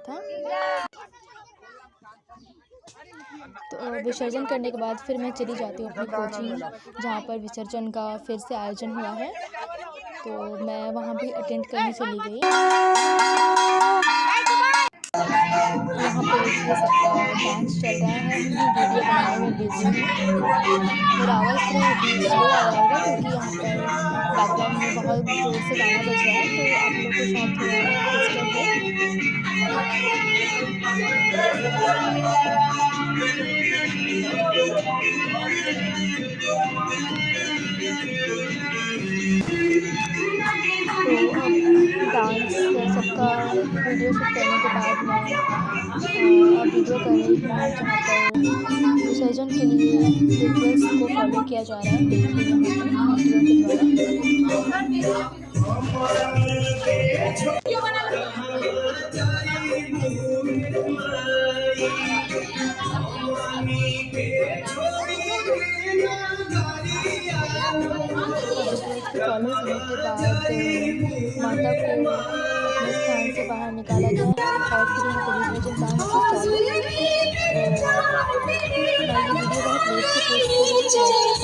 था। तो विसर्जन करने के बाद फिर मैं चली जाती हूँ अपनी कोचिंग, जहाँ पर विसर्जन का फिर से आयोजन हुआ है, तो मैं वहाँ भी अटेंड करने चली गई। यहाँ पे ये सबका डांस चल रहा है, वीडियो बनाने में बिजी हूँ। मेरा आवाज़ थोड़ा अभी स्लो आ रहा होगा क्योंकि यहाँ पर बैकग्राउंड में बहुत ज़ोर से गाना बज रहा है, तो आप लोग को शायद थोड़ा डिस्टर्ब हो। तो अब डांस सबका वीडियो शूट करने के बाद मैं अब वीडियो कर रही हूँ जहाँ पर विसर्जन के लिए रिचुअल्स को फॉलो किया जा रहा है। देखिए यहाँ पर वीडियो के फॉलो होने के बाद माता को अपने स्थान से बाहर निकाला गया है और फिर यहाँ पर विसर्जन डांस चालू है। तो मैं ये वीडियो बहुत लेट से पोस्ट कर रही हूँ।